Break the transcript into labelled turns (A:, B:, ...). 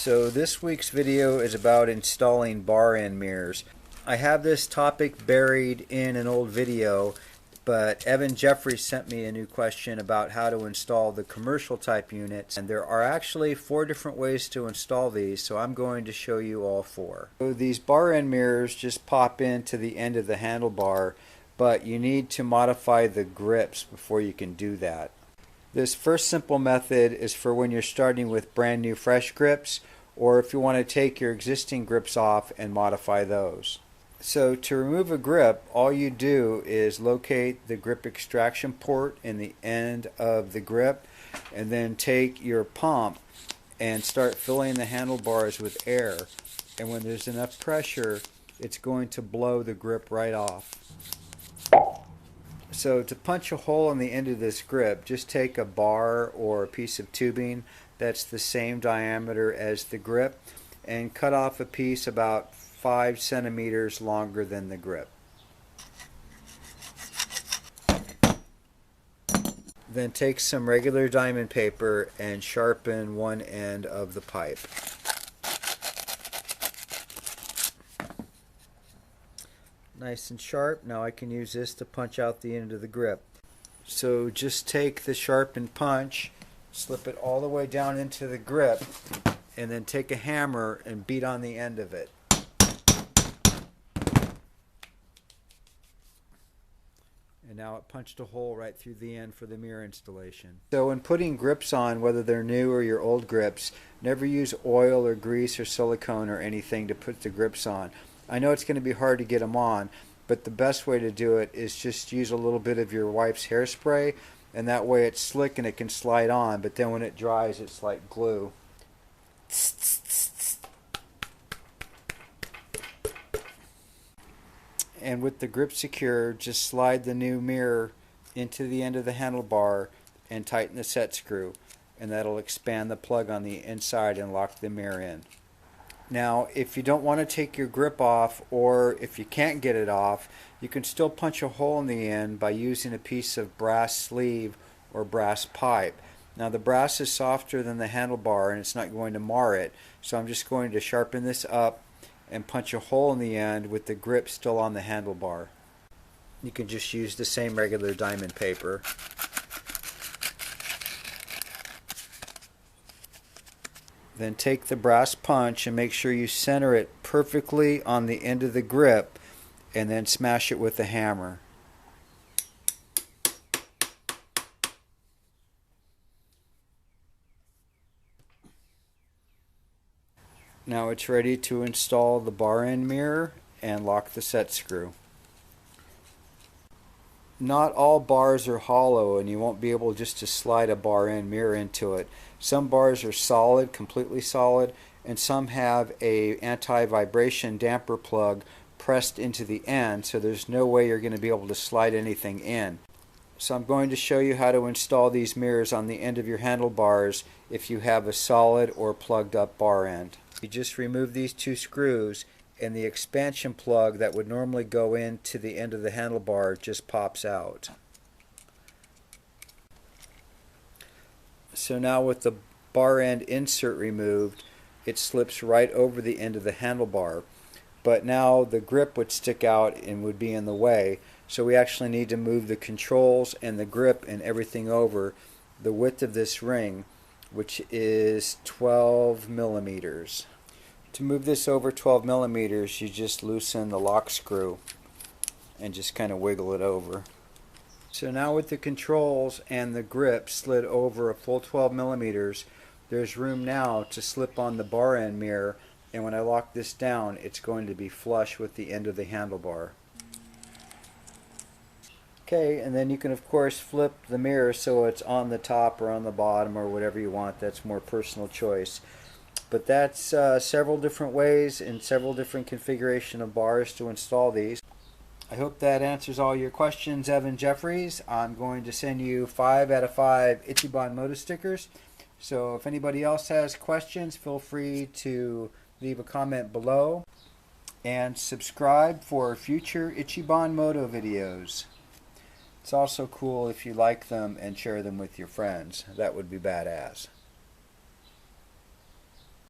A: So this week's video is about installing bar end mirrors. I have this topic buried in an old video, but Evan Jeffries sent me a new question about how to install the commercial type units, and there are actually 4 different ways to install these, so I'm going to show you all 4. So these bar end mirrors just pop into the end of the handlebar, but you need to modify the grips before you can do that. This first simple method is for when you're starting with brand new fresh grips, or if you want to take your existing grips off and modify those. So to remove a grip, all you do is locate the grip extraction port in the end of the grip, and then take your pump and start filling the handlebars with air. And when there's enough pressure, it's going to blow the grip right off. So to punch a hole in the end of this grip, just take a bar or a piece of tubing that's the same diameter as the grip and cut off a piece about 5 centimeters longer than the grip. Then take some regular diamond paper and sharpen one end of the pipe. Nice and sharp. Now I can use this to punch out the end of the grip. So just take the sharpened punch, slip it all the way down into the grip, and then take a hammer and beat on the end of it. And now it punched a hole right through the end for the mirror installation. So when putting grips on, whether they're new or your old grips, never use oil or grease or silicone or anything to put the grips on. I know it's going to be hard to get them on, but the best way to do it is just use a little bit of your wife's hairspray, and that way it's slick and it can slide on, but then when it dries it's like glue. And with the grip secure, just slide the new mirror into the end of the handlebar and tighten the set screw, and that'll expand the plug on the inside and lock the mirror in. Now, if you don't want to take your grip off, or if you can't get it off, you can still punch a hole in the end by using a piece of brass sleeve or brass pipe. Now the brass is softer than the handlebar and it's not going to mar it, so I'm just going to sharpen this up and punch a hole in the end with the grip still on the handlebar. You can just use the same regular diamond paper. Then take the brass punch and make sure you center it perfectly on the end of the grip, and then smash it with the hammer. Now it's ready to install the bar end mirror and lock the set screw. Not all bars are hollow, and you won't be able just to slide a bar end mirror into it. Some bars are solid, completely solid, and some have a anti-vibration damper plug pressed into the end, so there's no way you're going to be able to slide anything in. So I'm going to show you how to install these mirrors on the end of your handlebars if you have a solid or plugged up bar end. You just remove these 2 screws, and the expansion plug that would normally go into the end of the handlebar just pops out. So now with the bar end insert removed, it slips right over the end of the handlebar, but now the grip would stick out and would be in the way, so we actually need to move the controls and the grip and everything over the width of this ring, which is 12 millimeters. To move this over 12 millimeters, you just loosen the lock screw and just kind of wiggle it over. So now with the controls and the grip slid over a full 12 millimeters, there's room now to slip on the bar end mirror, and when I lock this down, it's going to be flush with the end of the handlebar. Okay, and then you can of course flip the mirror so it's on the top or on the bottom or whatever you want. That's more personal choice. But that's several different ways and several different configuration of bars to install these. I hope that answers all your questions, Evan Jeffries. I'm going to send you 5 out of 5 Ichiban Moto stickers. So if anybody else has questions, feel free to leave a comment below. And subscribe for future Ichiban Moto videos. It's also cool if you like them and share them with your friends. That would be badass.